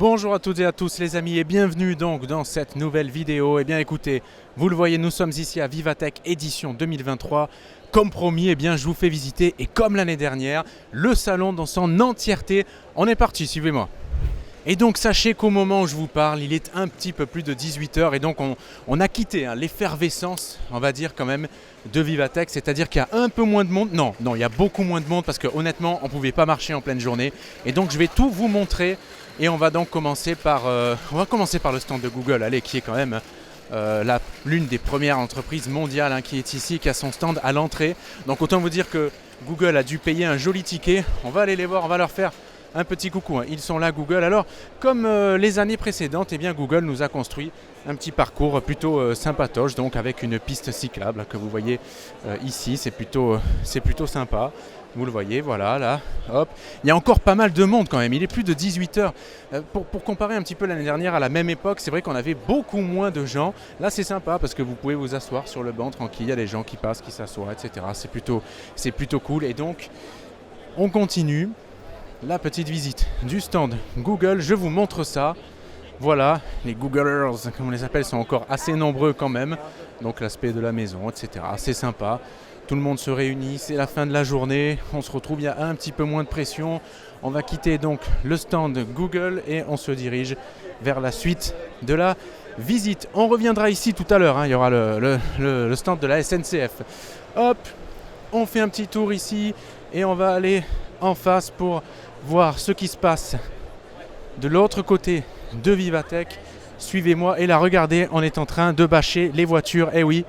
Bonjour à toutes et à tous les amis et bienvenue donc dans cette nouvelle vidéo. Eh bien écoutez, vous le voyez, nous sommes ici à Vivatech édition 2023. Comme promis, eh bien je vous fais visiter et comme l'année dernière, le salon dans son entièreté. On est parti, suivez-moi. Et donc sachez qu'au moment où je vous parle, il est un petit peu plus de 18 h et donc on a quitté l'effervescence, on va dire quand même, de Vivatech. C'est-à-dire qu'il y a un peu moins de monde. Non, il y a beaucoup moins de monde parce que honnêtement, on ne pouvait pas marcher en pleine journée. Et donc je vais tout vous montrer. Et on va donc commencer par le stand de Google, allez, qui est quand même l'une des premières entreprises mondiales qui est ici, qui a son stand à l'entrée. Donc autant vous dire que Google a dû payer un joli ticket. On va aller les voir, on va leur faire un petit coucou. Ils sont là, Google. Alors, comme les années précédentes, eh bien, Google nous a construit un petit parcours plutôt sympatoche, donc avec une piste cyclable que vous voyez ici. C'est plutôt sympa. Vous le voyez, voilà, là, hop. Il y a encore pas mal de monde quand même, il est plus de 18 h. Pour comparer un petit peu l'année dernière, à la même époque, c'est vrai qu'on avait beaucoup moins de gens. Là, c'est sympa parce que vous pouvez vous asseoir sur le banc tranquille, il y a des gens qui passent, qui s'assoient, etc. C'est plutôt cool. Et donc, on continue la petite visite du stand Google. Je vous montre ça. Voilà, les Googlers, comme on les appelle, sont encore assez nombreux quand même. Donc l'aspect de la maison, etc. C'est sympa. Tout le monde se réunit, c'est la fin de la journée, on se retrouve, il y a un petit peu moins de pression. On va quitter donc le stand Google et on se dirige vers la suite de la visite. On reviendra ici tout à l'heure, il y aura le stand de la SNCF. Hop, on fait un petit tour ici et on va aller en face pour voir ce qui se passe de l'autre côté de Vivatech. Suivez-moi et là, regardez, on est en train de bâcher les voitures, eh oui.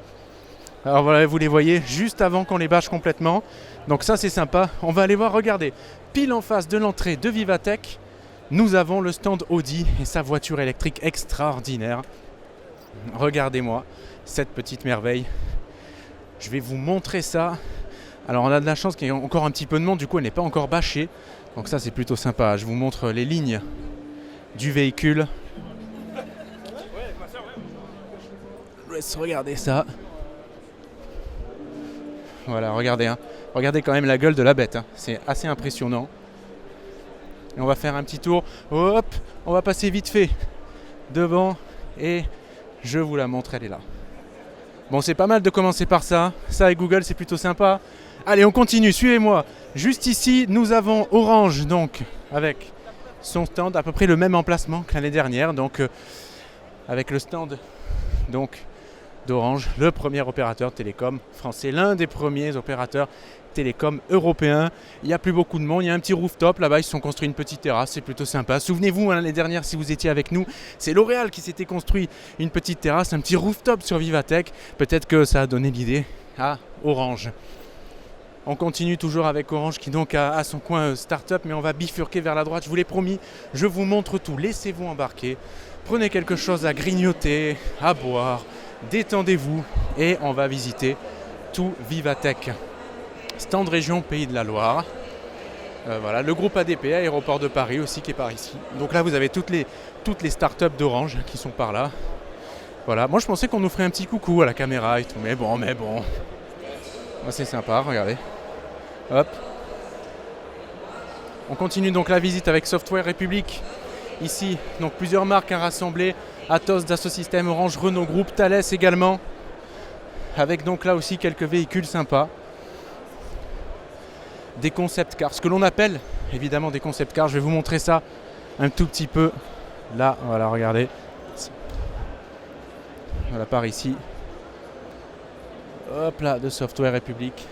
Alors voilà, vous les voyez juste avant qu'on les bâche complètement. Donc ça c'est sympa. On va aller voir, regardez, pile en face de l'entrée de Vivatech, nous avons le stand Audi et sa voiture électrique extraordinaire. Regardez-moi cette petite merveille. Je vais vous montrer ça. Alors on a de la chance qu'il y ait encore un petit peu de monde, du coup elle n'est pas encore bâchée. Donc ça c'est plutôt sympa. Je vous montre les lignes du véhicule. Laisse regarder ça. Voilà, regardez, regardez quand même la gueule de la bête, c'est assez impressionnant. Et on va faire un petit tour, hop, on va passer vite fait devant et je vous la montre, elle est là. Bon, c'est pas mal de commencer par ça, et Google c'est plutôt sympa. Allez, on continue, suivez-moi. Juste ici, nous avons Orange, donc, avec son stand, à peu près le même emplacement que l'année dernière, donc avec le stand, donc, d'Orange, le premier opérateur télécom français, l'un des premiers opérateurs télécom européens. Il n'y a plus beaucoup de monde, il y a un petit rooftop là-bas, ils se sont construits une petite terrasse, c'est plutôt sympa. Souvenez-vous, l'année dernière, si vous étiez avec nous, c'est L'Oréal qui s'était construit une petite terrasse, un petit rooftop sur Vivatech. Peut-être que ça a donné l'idée à Orange. On continue toujours avec Orange qui donc a son coin start-up, mais on va bifurquer vers la droite, je vous l'ai promis, je vous montre tout, laissez-vous embarquer, prenez quelque chose à grignoter, à boire, détendez-vous et on va visiter tout Vivatech. Stand région Pays de la Loire. Voilà, le groupe ADP, Aéroport de Paris aussi qui est par ici. Donc là vous avez toutes les startups d'Orange qui sont par là. Voilà, moi je pensais qu'on nous ferait un petit coucou à la caméra et tout, mais bon. C'est sympa, regardez. Hop. On continue donc la visite avec Software République. Ici, donc plusieurs marques rassemblées. Atos, Dassault Systèmes, Orange, Renault Group, Thales également. Avec donc là aussi quelques véhicules sympas. Des concept cars, ce que l'on appelle évidemment des concept cars. Je vais vous montrer ça un tout petit peu. Là, voilà, regardez. Voilà, par ici. Hop là, de Software République.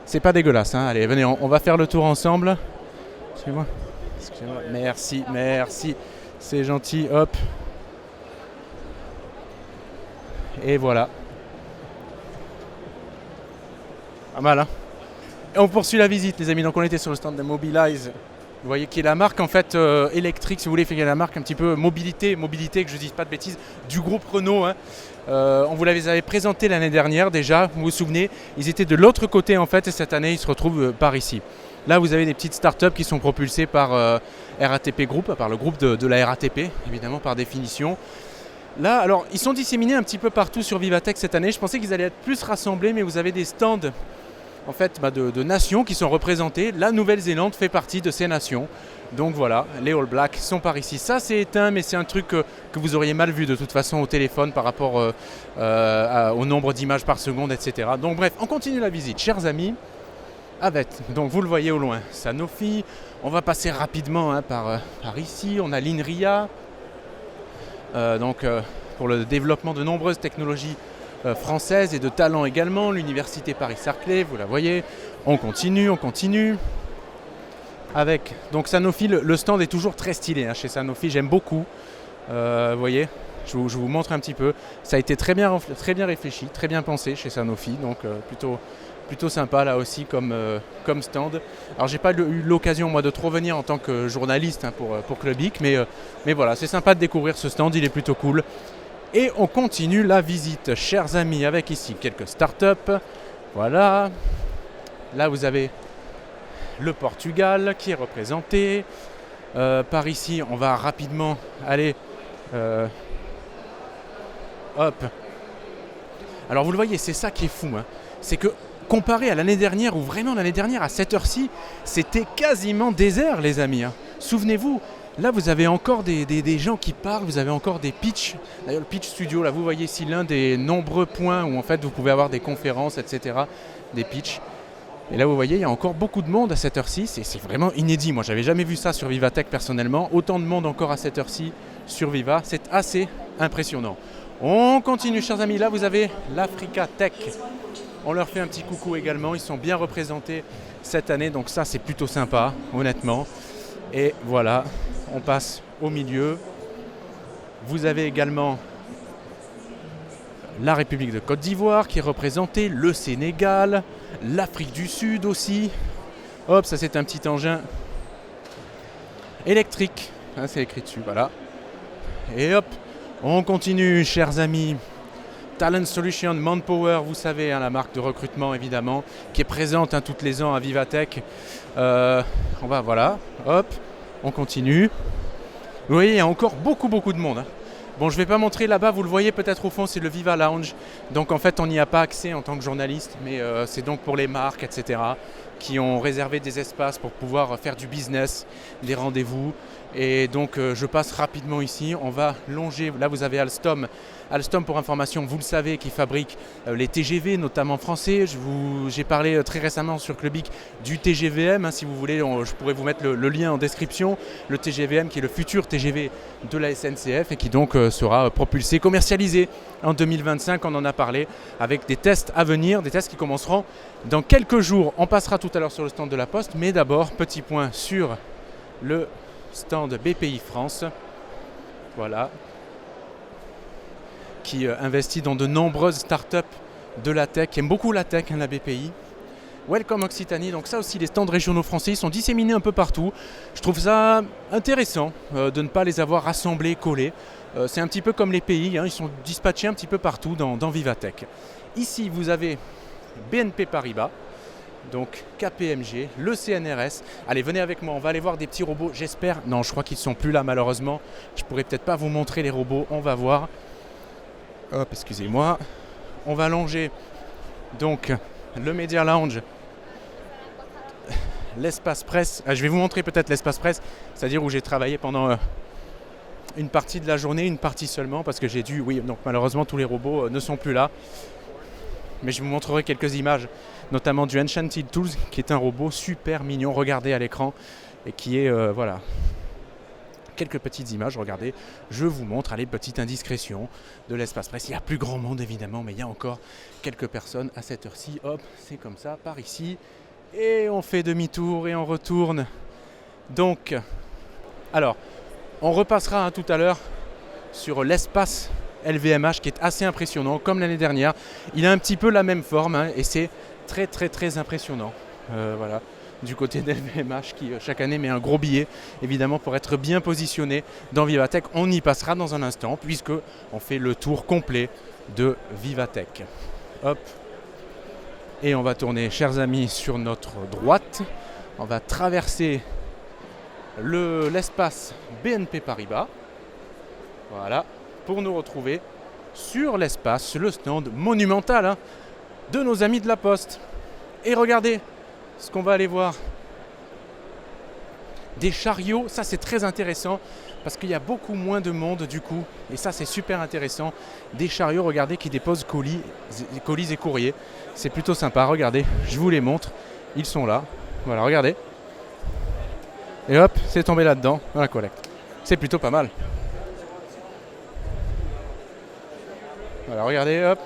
C'est pas dégueulasse, Allez, venez, on va faire le tour ensemble. Excusez-moi. Merci. C'est gentil, hop. Et voilà. Pas mal, Et on poursuit la visite, les amis. Donc on était sur le stand de Mobilize. Vous voyez qui est la marque en fait électrique, si vous voulez, qui est la marque un petit peu mobilité, que je ne dise pas de bêtises, du groupe Renault. On vous les avait présentés l'année dernière déjà, vous vous souvenez. Ils étaient de l'autre côté en fait et cette année ils se retrouvent par ici. Là vous avez des petites startups qui sont propulsées par RATP Group, par le groupe de la RATP, évidemment par définition. Là, alors ils sont disséminés un petit peu partout sur Vivatech cette année. Je pensais qu'ils allaient être plus rassemblés, mais vous avez des stands en fait, de nations qui sont représentées. La Nouvelle-Zélande fait partie de ces nations. Donc voilà, les All Blacks sont par ici. Ça c'est éteint, mais c'est un truc que vous auriez mal vu de toute façon au téléphone par rapport au nombre d'images par seconde, etc. Donc bref, on continue la visite, chers amis. Avec, donc vous le voyez au loin, Sanofi. On va passer rapidement par ici. On a l'INRIA, pour le développement de nombreuses technologies françaises et de talents également. L'université Paris-Saclay, vous la voyez. On continue. Avec donc Sanofi, le stand est toujours très stylé chez Sanofi, j'aime beaucoup. Vous voyez, je vous montre un petit peu. Ça a été très bien réfléchi, très bien pensé chez Sanofi, donc plutôt sympa là aussi comme stand. Alors j'ai pas eu l'occasion moi de trop venir en tant que journaliste pour Clubic, mais voilà, c'est sympa de découvrir ce stand, il est plutôt cool. Et on continue la visite, chers amis, avec ici quelques startups. Voilà, là vous avez le Portugal qui est représenté. Par ici, on va rapidement aller. Alors vous le voyez, c'est ça qui est fou. C'est que comparé à l'année dernière, où vraiment l'année dernière, à cette heure-ci, c'était quasiment désert, les amis. Souvenez-vous, là vous avez encore des gens qui parlent, vous avez encore des pitchs. D'ailleurs, le pitch studio, là vous voyez ici l'un des nombreux points où en fait vous pouvez avoir des conférences, etc. Des pitchs. Et là vous voyez, il y a encore beaucoup de monde à cette heure-ci, c'est vraiment inédit. Moi j'avais jamais vu ça sur Vivatech personnellement, autant de monde encore à cette heure-ci sur Viva, c'est assez impressionnant. On continue chers amis, là vous avez l'Africa Tech. On leur fait un petit coucou également, ils sont bien représentés cette année, donc ça c'est plutôt sympa, honnêtement. Et voilà, on passe au milieu. Vous avez également la République de Côte d'Ivoire qui est représentée, le Sénégal, l'Afrique du Sud aussi. Hop, ça c'est un petit engin électrique, c'est écrit dessus, voilà. Et hop, on continue chers amis. Talent Solution, Manpower, vous savez, la marque de recrutement évidemment, qui est présente tous les ans à Vivatech. Voilà, hop, on continue. Vous voyez, il y a encore beaucoup de monde. Bon, je ne vais pas montrer là-bas, vous le voyez peut-être au fond, c'est le Viva Lounge. Donc en fait, on n'y a pas accès en tant que journaliste, mais c'est donc pour les marques, etc., qui ont réservé des espaces pour pouvoir faire du business, des rendez-vous. Et donc je passe rapidement ici, on va longer, là vous avez Alstom. Alstom, pour information, vous le savez, qui fabrique les TGV, notamment français. J'ai parlé très récemment sur Clubic du TGVM, si vous voulez, je pourrais vous mettre le lien en description. Le TGVM qui est le futur TGV de la SNCF et qui donc sera propulsé, commercialisé en 2025, on en a parlé, avec des tests à venir, des tests qui commenceront dans quelques jours. On passera tout à l'heure sur le stand de la Poste, mais d'abord, petit point sur le stand BPI France, voilà, qui investit dans de nombreuses startups de la tech, qui aime beaucoup la tech, la BPI. Welcome Occitanie, donc ça aussi les stands régionaux français, ils sont disséminés un peu partout. Je trouve ça intéressant de ne pas les avoir rassemblés, collés. C'est un petit peu comme les pays, ils sont dispatchés un petit peu partout dans Vivatech. Ici vous avez BNP Paribas, donc KPMG, le CNRS. Allez, venez avec moi, on va aller voir des petits robots, j'espère. Non, je crois qu'ils ne sont plus là malheureusement. Je pourrais peut-être pas vous montrer les robots, on va voir. Hop, excusez-moi. On va longer donc le Media Lounge, l'espace presse. Je vais vous montrer peut-être l'espace presse, c'est-à-dire où j'ai travaillé pendant une partie de la journée, une partie seulement, parce que j'ai dû, oui, donc malheureusement tous les robots ne sont plus là. Mais je vous montrerai quelques images, notamment du Enchanted Tools, qui est un robot super mignon, regardez à l'écran, et qui est, voilà, quelques petites images, regardez, je vous montre, allez, petite indiscrétion de l'espace presse. Il y a plus grand monde évidemment, mais il y a encore quelques personnes à cette heure-ci, hop, c'est comme ça, par ici, et on fait demi-tour et on retourne. Donc, alors, on repassera tout à l'heure sur l'espace LVMH qui est assez impressionnant, comme l'année dernière. Il a un petit peu la même forme et c'est très impressionnant. Voilà, du côté d'LVMH qui chaque année met un gros billet, évidemment pour être bien positionné dans Vivatech. On y passera dans un instant puisque on fait le tour complet de Vivatech. Hop. Et on va tourner, chers amis, sur notre droite. On va traverser l'espace BNP Paribas. Voilà, pour nous retrouver sur l'espace, le stand monumental de nos amis de la Poste. Et regardez ce qu'on va aller voir. Des chariots, ça c'est très intéressant parce qu'il y a beaucoup moins de monde du coup. Et ça c'est super intéressant. Des chariots, regardez, qui déposent colis et courriers. C'est plutôt sympa, regardez, je vous les montre. Ils sont là, voilà, regardez. Et hop, c'est tombé là-dedans, dans la collecte. C'est plutôt pas mal. Voilà, regardez, hop.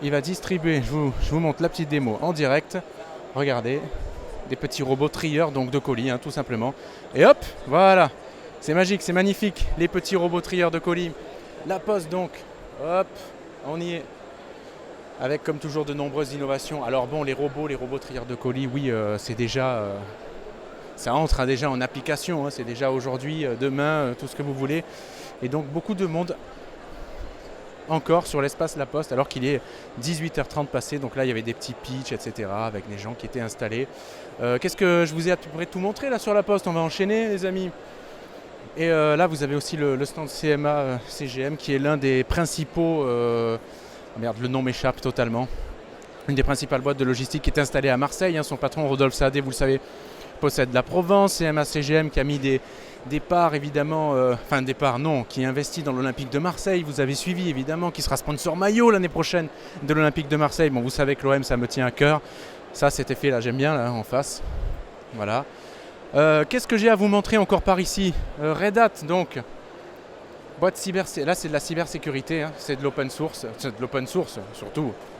Il va distribuer, je vous montre la petite démo en direct. Regardez, des petits robots trieurs donc de colis, tout simplement. Et hop, voilà. C'est magique, c'est magnifique, les petits robots trieurs de colis. La Poste donc, hop, on y est. Avec comme toujours de nombreuses innovations. Alors bon, les robots trieurs de colis, oui, c'est déjà... ça entre déjà en application, c'est déjà aujourd'hui, demain, tout ce que vous voulez. Et donc beaucoup de monde encore sur l'espace La Poste, alors qu'il est 18h30 passé. Donc là, il y avait des petits pitchs, etc. avec les gens qui étaient installés. Qu'est-ce que je vous ai à peu près tout montré là sur La Poste? On va enchaîner, les amis. Et là, vous avez aussi le stand CMA CGM qui est l'un des principaux... merde, le nom m'échappe totalement. Une des principales boîtes de logistique qui est installée à Marseille. Son patron, Rodolphe Saadé, vous le savez, possède la Provence. CMA CGM qui a mis des parts, évidemment, des parts non, qui investit dans l'Olympique de Marseille. Vous avez suivi, évidemment, qui sera sponsor maillot l'année prochaine de l'Olympique de Marseille. Bon, vous savez que l'OM, ça me tient à cœur. Ça, cet effet là, j'aime bien, là, en face. Voilà. Qu'est-ce que j'ai à vous montrer encore par ici? Red Hat, donc. Boîte cyber, là c'est de la cybersécurité, c'est de l'open source,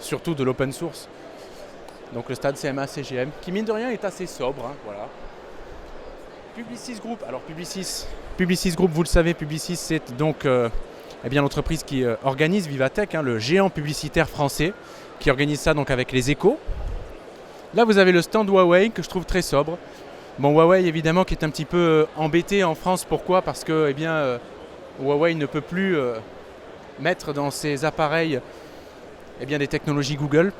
surtout de l'open source. Donc le stade CMA CGM, qui mine de rien est assez sobre, voilà. Publicis Group, alors Publicis Group, vous le savez, Publicis c'est donc l'entreprise qui organise Vivatech, le géant publicitaire français, qui organise ça donc avec les Échos. Là vous avez le stand Huawei que je trouve très sobre. Bon, Huawei évidemment qui est un petit peu embêté en France, pourquoi? Parce que Huawei ne peut plus mettre dans ses appareils des technologies Google.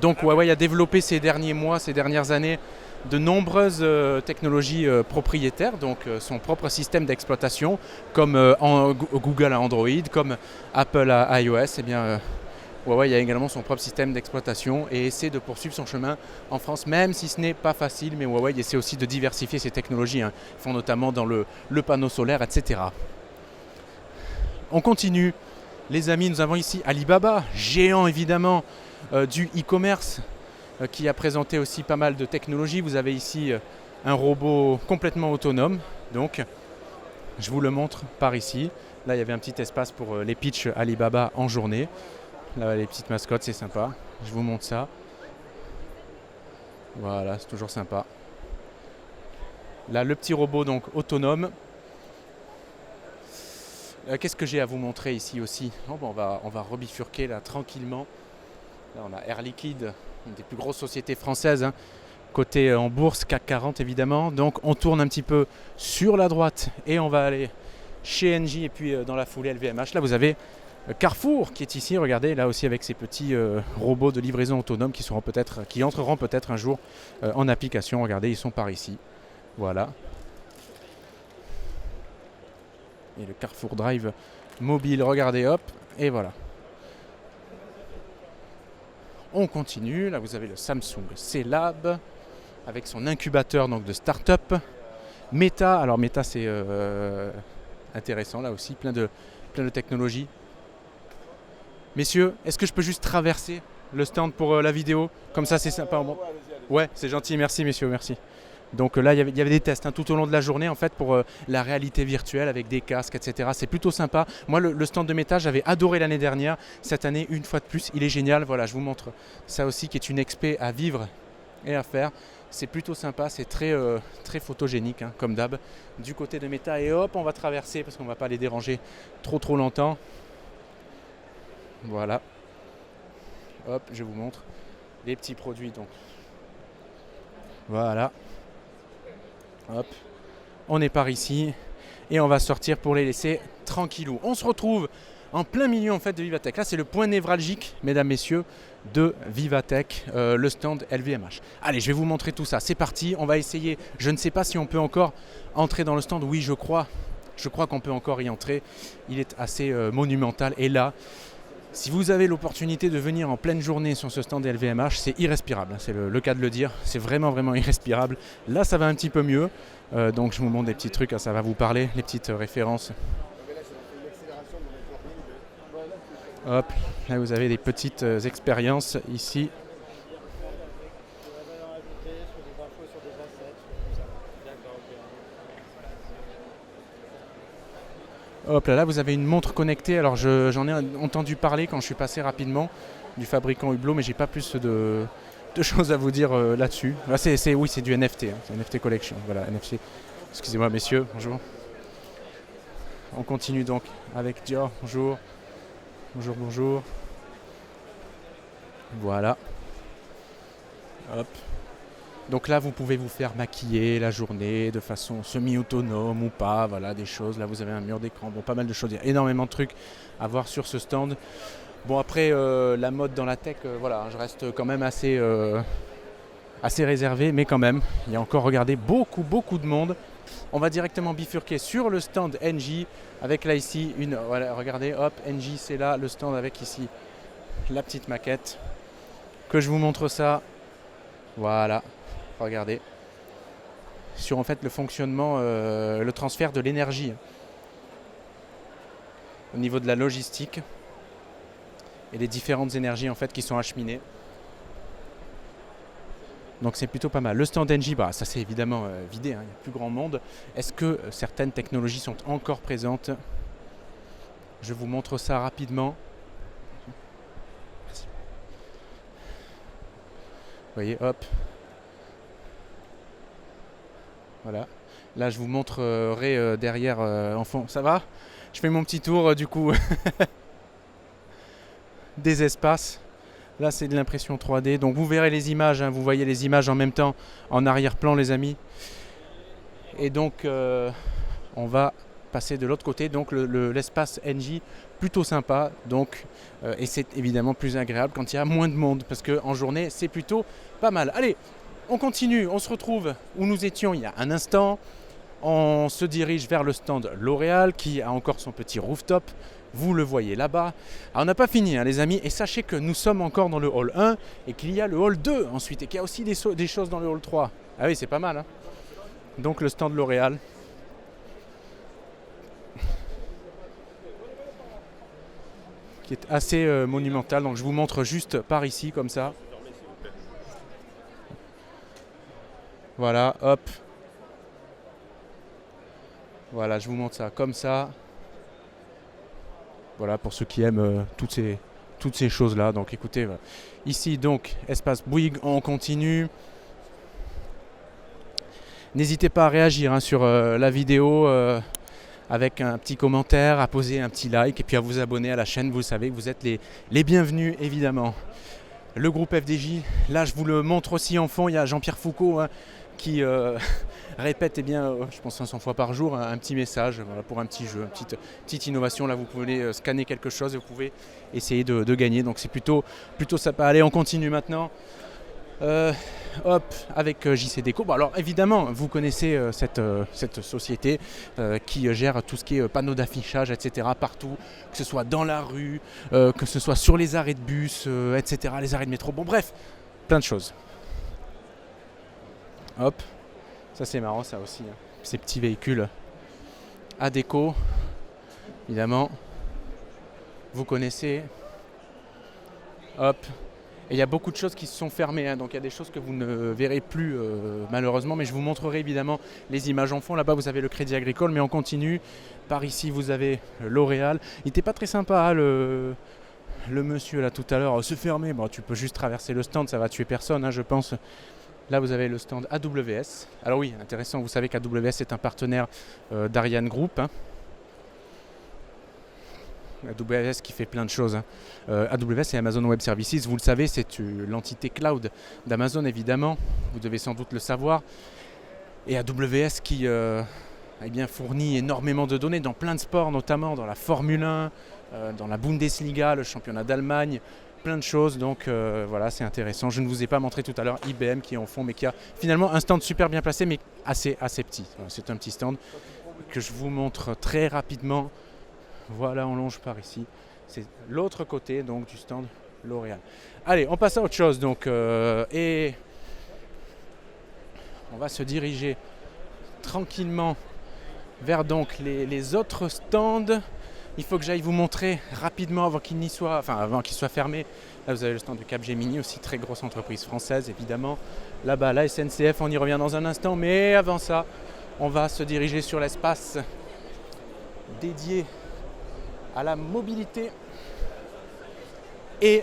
Donc Huawei a développé ces derniers mois, ces dernières années, de nombreuses technologies propriétaires, donc son propre système d'exploitation, comme Google à Android, comme Apple à iOS. Huawei a également son propre système d'exploitation et essaie de poursuivre son chemin en France, même si ce n'est pas facile, mais Huawei essaie aussi de diversifier ses technologies. Ils font notamment dans le panneau solaire, etc. On continue, les amis, nous avons ici Alibaba, géant évidemment du e-commerce, qui a présenté aussi pas mal de technologies. Vous avez ici un robot complètement autonome, donc je vous le montre par ici. Là, il y avait un petit espace pour les pitchs Alibaba en journée. Là, les petites mascottes, c'est sympa. Je vous montre ça. Voilà, c'est toujours sympa. Là, le petit robot donc autonome. Qu'est-ce que j'ai à vous montrer ici aussi? On va rebifurquer là tranquillement. Là, on a Air Liquide, une des plus grosses sociétés françaises, côté en bourse, CAC 40 évidemment. Donc on tourne un petit peu sur la droite et on va aller chez Engie et puis dans la foulée LVMH. Là vous avez Carrefour qui est ici, regardez, là aussi avec ces petits robots de livraison autonome qui entreront peut-être un jour en application. Regardez, ils sont par ici. Voilà. Et le Carrefour Drive mobile, regardez, hop, et voilà. On continue, là vous avez le Samsung C-Lab avec son incubateur donc, de start-up. Meta, alors Meta c'est intéressant là aussi, plein de technologies. Messieurs, est-ce que je peux juste traverser le stand pour la vidéo? Comme ça c'est sympa. Ouais, c'est gentil, merci messieurs, merci. Donc là, il y avait des tests tout au long de la journée en fait pour la réalité virtuelle avec des casques, etc. C'est plutôt sympa. Moi, le stand de Meta, j'avais adoré l'année dernière. Cette année, une fois de plus, il est génial. Voilà, je vous montre ça aussi qui est une expé à vivre et à faire. C'est plutôt sympa, c'est très photogénique comme d'hab. Du côté de Meta et hop, on va traverser parce qu'on ne va pas les déranger trop longtemps. Voilà. Hop, je vous montre les petits produits donc. Voilà. Hop, on est par ici et on va sortir pour les laisser tranquillou. On se retrouve en plein milieu en fait de Vivatech. Là c'est le point névralgique, mesdames, messieurs, de Vivatech, le stand LVMH. Allez, je vais vous montrer tout ça. C'est parti, on va essayer. Je ne sais pas si on peut encore entrer dans le stand. Oui, je crois qu'on peut encore y entrer. Il est assez monumental. Et là, Si vous avez l'opportunité de venir en pleine journée sur ce stand LVMH, c'est irrespirable, c'est le cas de le dire, c'est vraiment irrespirable. Là ça va un petit peu mieux, donc je vous montre des petits trucs, ça va vous parler, les petites références. Hop, là vous avez des petites expériences ici. Hop là, vous avez une montre connectée. Alors j'en ai entendu parler quand je suis passé rapidement du fabricant Hublot, mais j'ai pas plus de choses à vous dire là-dessus. Là, oui, c'est du NFT, hein, c'est NFT Collection. Voilà, NFC. Excusez-moi, messieurs, bonjour. On continue donc avec Dior. Bonjour. Bonjour. Voilà. Hop. Donc là, vous pouvez vous faire maquiller la journée de façon semi-autonome ou pas, voilà, des choses. Là, vous avez un mur d'écran, bon, pas mal de choses. Il y a énormément de trucs à voir sur ce stand. Bon, après, la mode dans la tech, voilà, je reste quand même assez réservé, mais quand même, il y a encore, regardez, beaucoup de monde. On va directement bifurquer sur le stand NJ, avec là ici, voilà, regardez, hop, NJ, c'est là, le stand avec ici la petite maquette. Que je vous montre ça, voilà. Regardez, sur en fait le fonctionnement, le transfert de l'énergie au niveau de la logistique et les différentes énergies en fait qui sont acheminées. Donc c'est plutôt pas mal. Le stand NJ, bah, ça c'est évidemment vidé, hein, il n'y a plus grand monde. Est-ce que certaines technologies sont encore présentes? Je vous montre ça rapidement. Merci. Vous voyez, hop. Voilà, là je vous montrerai derrière en fond. Ça va? Je fais mon petit tour du coup des espaces. Là c'est de l'impression 3D, donc vous verrez les images, hein, vous voyez les images en même temps en arrière-plan les amis. Et donc on va passer de l'autre côté, donc l'espace NJ, plutôt sympa, donc, et c'est évidemment plus agréable quand il y a moins de monde, parce qu'en journée c'est plutôt pas mal. Allez, on continue, on se retrouve où nous étions il y a un instant. On se dirige vers le stand L'Oréal qui a encore son petit rooftop. Vous le voyez là-bas. Alors on n'a pas fini hein, les amis, et sachez que nous sommes encore dans le hall 1 et qu'il y a le hall 2 ensuite et qu'il y a aussi des choses dans le hall 3. Ah oui, c'est pas mal. Hein. Donc le stand L'Oréal. Qui est assez monumental. Donc je vous montre juste par ici comme ça. Voilà, hop. Voilà, je vous montre ça comme ça. Voilà, pour ceux qui aiment toutes ces choses-là. Donc écoutez, ici donc, espace Bouygues, on continue. N'hésitez pas à réagir hein, sur la vidéo avec un petit commentaire, à poser un petit like et puis à vous abonner à la chaîne. Vous savez que vous êtes les bienvenus évidemment. Le groupe FDJ, là je vous le montre aussi en fond, il y a Jean-Pierre Foucault hein, qui répète, je pense 500 fois par jour, un petit message voilà, pour un petit jeu, une petite innovation. Là vous pouvez scanner quelque chose et vous pouvez essayer de gagner, donc c'est plutôt sympa. Allez, on continue maintenant. Hop, avec JC Déco. Bon, alors évidemment, vous connaissez cette société qui gère tout ce qui est panneaux d'affichage, etc. partout, que ce soit dans la rue, que ce soit sur les arrêts de bus, etc., les arrêts de métro. Bon, bref, plein de choses. Hop, ça c'est marrant, ça aussi. Hein. Ces petits véhicules à déco, évidemment. Vous connaissez. Hop. Et il y a beaucoup de choses qui se sont fermées, hein, donc il y a des choses que vous ne verrez plus malheureusement, mais je vous montrerai évidemment les images en fond. Là-bas vous avez le Crédit Agricole, mais on continue. Par ici vous avez L'Oréal. Il n'était pas très sympa hein, le monsieur là tout à l'heure, se fermer. Bon, tu peux juste traverser le stand, ça va tuer personne hein, je pense. Là vous avez le stand AWS. Alors oui, intéressant, vous savez qu'AWS est un partenaire d'Ariane Group. Hein. AWS qui fait plein de choses. Hein. AWS et Amazon Web Services, vous le savez, c'est l'entité cloud d'Amazon évidemment, vous devez sans doute le savoir. Et AWS qui fournit énormément de données dans plein de sports, notamment dans la Formule 1, dans la Bundesliga, le championnat d'Allemagne, plein de choses. Donc voilà, c'est intéressant. Je ne vous ai pas montré tout à l'heure IBM qui est en fond, mais qui a finalement un stand super bien placé, mais assez petit. Voilà, c'est un petit stand que je vous montre très rapidement. Voilà, on longe par ici. C'est l'autre côté donc du stand L'Oréal. Allez, on passe à autre chose donc et on va se diriger tranquillement vers donc les autres stands. Il faut que j'aille vous montrer rapidement avant qu'il n'y soit, enfin avant qu'il soit fermé. Là vous avez le stand de Capgemini, aussi très grosse entreprise française évidemment. Là-bas la SNCF, on y revient dans un instant, mais avant ça, on va se diriger sur l'espace dédié à la mobilité et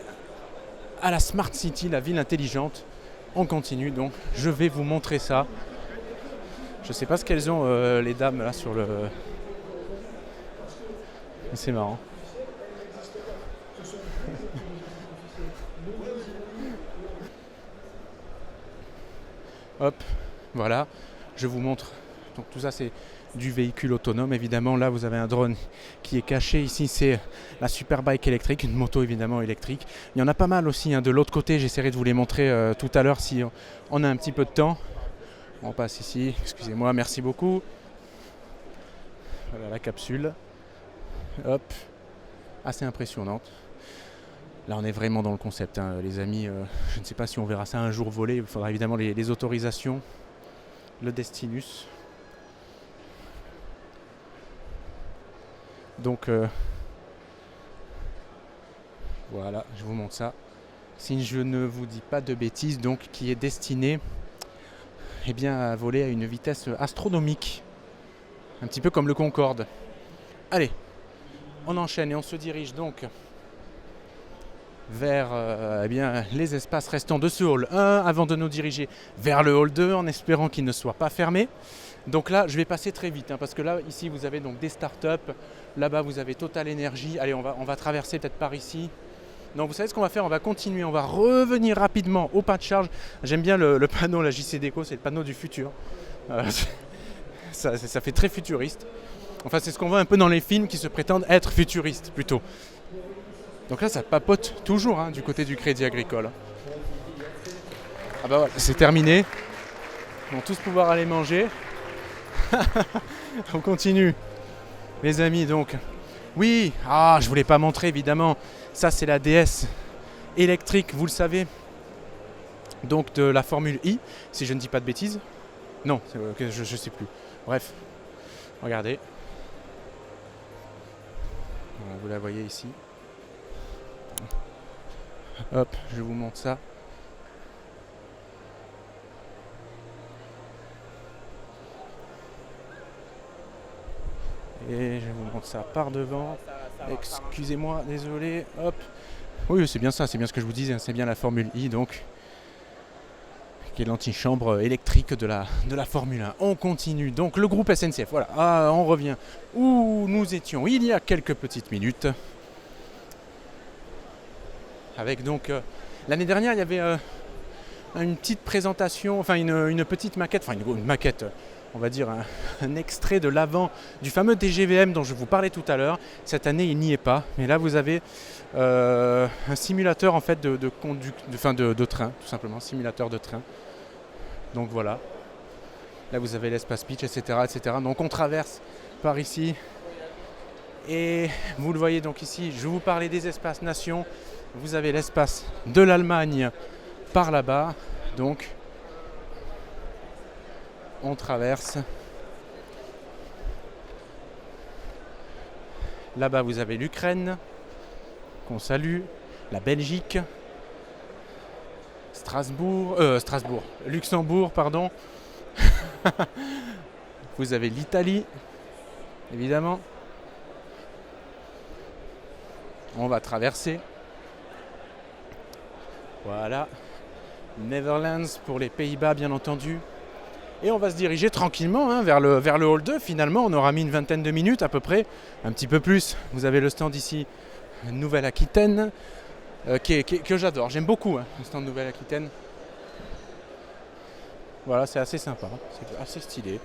à la Smart City, la ville intelligente. On continue donc, je vais vous montrer ça. Je ne sais pas ce qu'elles ont les dames là sur le... C'est marrant. Hop, voilà, je vous montre. Donc tout ça c'est du véhicule autonome. Évidemment là vous avez un drone qui est caché. Ici c'est la Superbike électrique, une moto évidemment électrique. Il y en a pas mal aussi hein. De l'autre côté, j'essaierai de vous les montrer tout à l'heure si on a un petit peu de temps. On passe ici, excusez-moi, merci beaucoup. Voilà la capsule. Hop, assez impressionnante. Là on est vraiment dans le concept hein, les amis, je ne sais pas si on verra ça un jour voler, il faudra évidemment les autorisations, le Destinus. Donc voilà, je vous montre ça. Si je ne vous dis pas de bêtises, donc qui est destiné eh bien, à voler à une vitesse astronomique. Un petit peu comme le Concorde. Allez, on enchaîne et on se dirige donc vers eh bien, les espaces restants de ce hall 1 avant de nous diriger vers le hall 2 en espérant qu'il ne soit pas fermé. Donc là, je vais passer très vite hein, parce que là, ici, vous avez donc des startups. Là-bas, vous avez Total Energy. Allez, on va traverser peut-être par ici. Donc vous savez ce qu'on va faire, on va continuer, on va revenir rapidement au pas de charge. J'aime bien le panneau, la JC Déco, c'est le panneau du futur. Ça fait très futuriste. Enfin c'est ce qu'on voit un peu dans les films qui se prétendent être futuristes plutôt. Donc là ça papote toujours hein, du côté du Crédit Agricole. Ah bah voilà, c'est terminé. Ils vont tous pouvoir aller manger. On continue. Les amis donc. Oui, je voulais pas montrer évidemment. Ça c'est la DS électrique, vous le savez. Donc de la Formule I, si je ne dis pas de bêtises. Non, je sais plus. Bref, regardez. Vous la voyez ici. Hop, je vous montre ça. Et je vous montre ça par devant. Excusez-moi, désolé. Hop. Oui, c'est bien ça, c'est bien ce que je vous disais. C'est bien la Formule I, donc, qui est l'antichambre électrique de la Formule 1. On continue. Donc, le groupe SNCF. Voilà, on revient où nous étions il y a quelques petites minutes. Avec donc, l'année dernière, il y avait une petite présentation, enfin une petite maquette, enfin une maquette. On va dire un extrait de l'avant du fameux DGVM dont je vous parlais tout à l'heure. Cette année, il n'y est pas. Mais là, vous avez un simulateur en fait de train, tout simplement, simulateur de train. Donc voilà. Là, vous avez l'espace pitch, etc., etc. Donc on traverse par ici. Et vous le voyez donc ici, je vous parlais des espaces nations. Vous avez l'espace de l'Allemagne par là-bas. Donc on traverse. Là-bas, vous avez l'Ukraine, qu'on salue, la Belgique, Luxembourg, pardon. Vous avez l'Italie, évidemment. On va traverser. Voilà. Netherlands pour les Pays-Bas, bien entendu. Et on va se diriger tranquillement vers le hall 2. Finalement, on aura mis une vingtaine de minutes à peu près, un petit peu plus. Vous avez le stand ici, Nouvelle-Aquitaine, que j'adore. J'aime beaucoup le stand Nouvelle-Aquitaine. Voilà, c'est assez sympa, c'est assez stylé.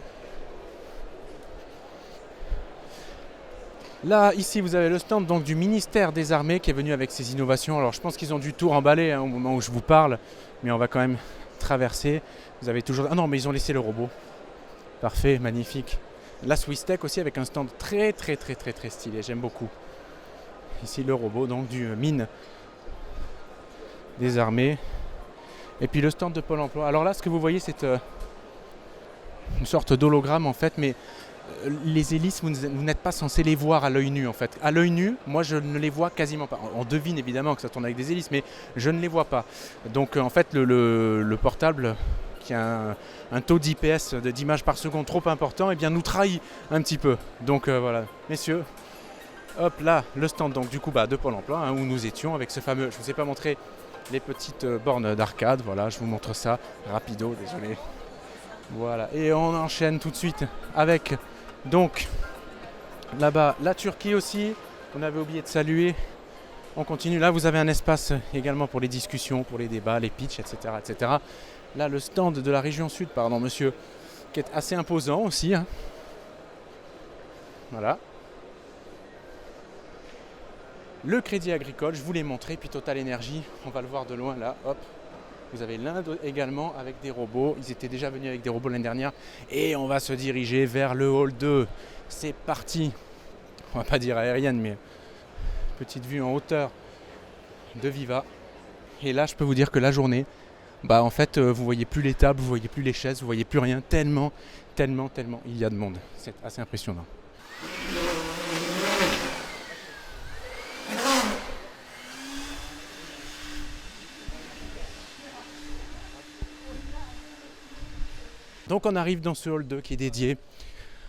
Là, ici, vous avez le stand donc, du ministère des Armées qui est venu avec ses innovations. Alors, je pense qu'ils ont dû tout remballer au moment où je vous parle, mais on va quand même traverser. Vous avez toujours... Ah non, mais ils ont laissé le robot. Parfait, magnifique. La Swisstech aussi avec un stand très stylé, j'aime beaucoup. Ici le robot donc du mine des armées. Et puis le stand de Pôle emploi. Alors là, ce que vous voyez, c'est une sorte d'hologramme en fait, mais les hélices, vous n'êtes pas censé les voir à l'œil nu en fait. À l'œil nu, moi je ne les vois quasiment pas. On devine évidemment que ça tourne avec des hélices, mais je ne les vois pas. Donc en fait, le portable qui a un taux d'IPS, d'image par seconde trop important, eh bien nous trahit un petit peu. Donc voilà, messieurs, hop là, le stand donc du coup de Pôle emploi, hein, où nous étions avec ce fameux, je ne vous ai pas montré les petites bornes d'arcade, voilà, je vous montre ça, rapido, désolé. Voilà, et on enchaîne tout de suite avec, donc, là-bas, la Turquie aussi, on avait oublié de saluer. On continue, là vous avez un espace également pour les discussions, pour les débats, les pitchs, etc. etc. Là, le stand de la région sud, pardon monsieur, qui est assez imposant aussi, hein. Voilà. Le Crédit Agricole, je vous l'ai montré, puis Total Energy, on va le voir de loin là, hop. Vous avez l'Inde également avec des robots, ils étaient déjà venus avec des robots l'année dernière. Et on va se diriger vers le hall 2. C'est parti. On va pas dire aérienne, mais petite vue en hauteur de Viva. Et là, je peux vous dire que la journée, en fait, vous voyez plus les tables, vous voyez plus les chaises, vous voyez plus rien, tellement il y a de monde. C'est assez impressionnant. Donc on arrive dans ce hall 2 qui est dédié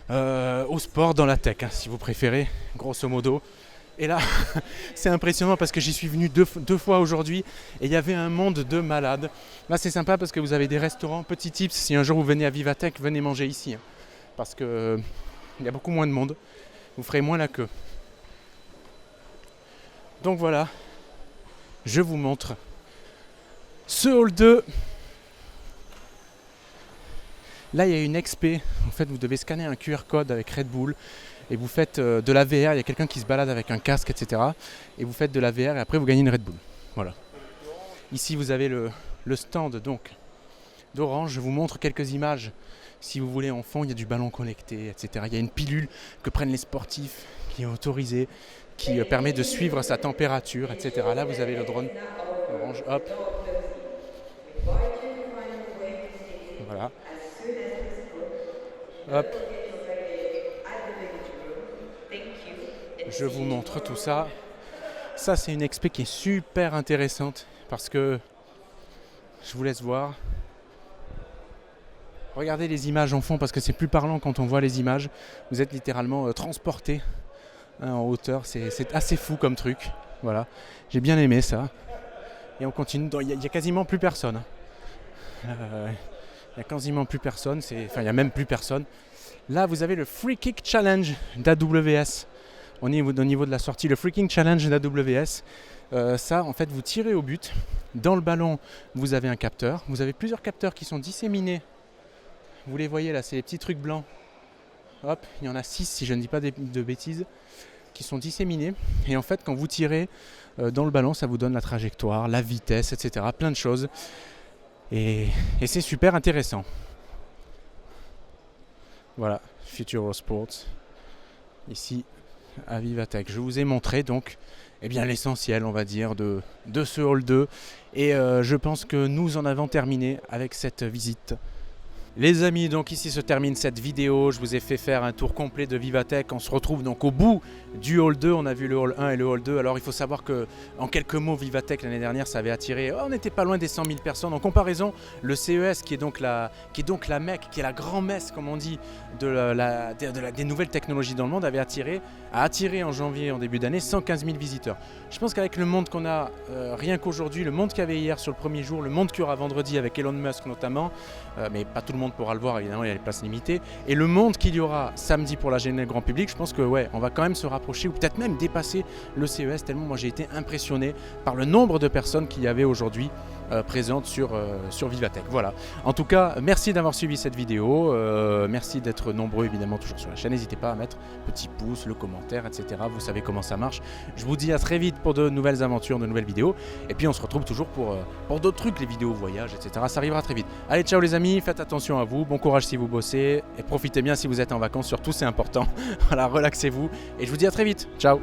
au sport dans la tech, hein, si vous préférez, grosso modo. Et là, c'est impressionnant parce que j'y suis venu deux fois aujourd'hui et il y avait un monde de malades. Là, c'est sympa parce que vous avez des restaurants, petits tips. Si un jour vous venez à Vivatech, venez manger ici. Hein, parce qu'il y a beaucoup moins de monde. Vous ferez moins la queue. Donc voilà, je vous montre ce hall 2. Là, il y a une XP. En fait, vous devez scanner un QR code avec Red Bull et vous faites de la VR. Il y a quelqu'un qui se balade avec un casque, etc. Et vous faites de la VR et après, vous gagnez une Red Bull. Voilà. Ici, vous avez le stand donc d'Orange. Je vous montre quelques images. Si vous voulez, en fond, il y a du ballon connecté, etc. Il y a une pilule que prennent les sportifs qui est autorisée, qui permet de suivre sa température, etc. Là, vous avez le drone Orange. Hop. Voilà. Hop. Je vous montre tout ça. Ça, c'est une expé qui est super intéressante parce que je vous laisse voir. Regardez les images en fond parce que c'est plus parlant quand on voit les images. Vous êtes littéralement transporté en hauteur. C'est assez fou comme truc. Voilà. J'ai bien aimé ça. Et on continue. Il n'y a quasiment plus personne. Il n'y a quasiment plus personne. Enfin, il n'y a même plus personne. Là, vous avez le Free Kick Challenge d'AWS. Au niveau de la sortie, le Free Kick Challenge d'AWS. Ça, en fait, vous tirez au but. Dans le ballon, vous avez un capteur. Vous avez plusieurs capteurs qui sont disséminés. Vous les voyez là, c'est les petits trucs blancs. Hop, il y en a 6 si je ne dis pas de bêtises, qui sont disséminés. Et en fait, quand vous tirez dans le ballon, ça vous donne la trajectoire, la vitesse, etc. Plein de choses. Et c'est super intéressant. Voilà, Futuro Sports. Ici, à Vivatech. Je vous ai montré donc l'essentiel, on va dire, de ce hall 2. Et je pense que nous en avons terminé avec cette visite. Les amis, donc ici se termine cette vidéo. Je vous ai fait faire un tour complet de Vivatech. On se retrouve donc au bout du hall 2. On a vu le hall 1 et le hall 2. Alors il faut savoir que, en quelques mots, Vivatech l'année dernière, ça avait attiré, on n'était pas loin des 100 000 personnes. En comparaison, le CES, qui est donc la Mecque, qui est la grand-messe, comme on dit, des nouvelles technologies dans le monde, a attiré en janvier, en début d'année, 115 000 visiteurs. Je pense qu'avec le monde qu'on a, rien qu'aujourd'hui, le monde qu'il y avait hier sur le premier jour, le monde qu'il y aura vendredi avec Elon Musk notamment, mais pas tout le monde pourra le voir, évidemment, il y a les places limitées, et le monde qu'il y aura samedi pour la générale grand public, je pense que on va quand même se rapprocher ou peut-être même dépasser le CES, tellement moi j'ai été impressionné par le nombre de personnes qu'il y avait aujourd'hui présentes sur Vivatech. Voilà. En tout cas, merci d'avoir suivi cette vidéo, merci d'être nombreux évidemment toujours sur la chaîne, n'hésitez pas à mettre petit pouce, le commentaire, etc. Vous savez comment ça marche. Je vous dis à très vite pour de nouvelles aventures, de nouvelles vidéos, et puis on se retrouve toujours pour d'autres trucs, les vidéos voyages, etc. Ça arrivera très vite. Allez, ciao les amis, faites attention à vous, bon courage si vous bossez, et profitez bien si vous êtes en vacances, surtout c'est important. Voilà, relaxez-vous, et je vous dis à très vite. Ciao.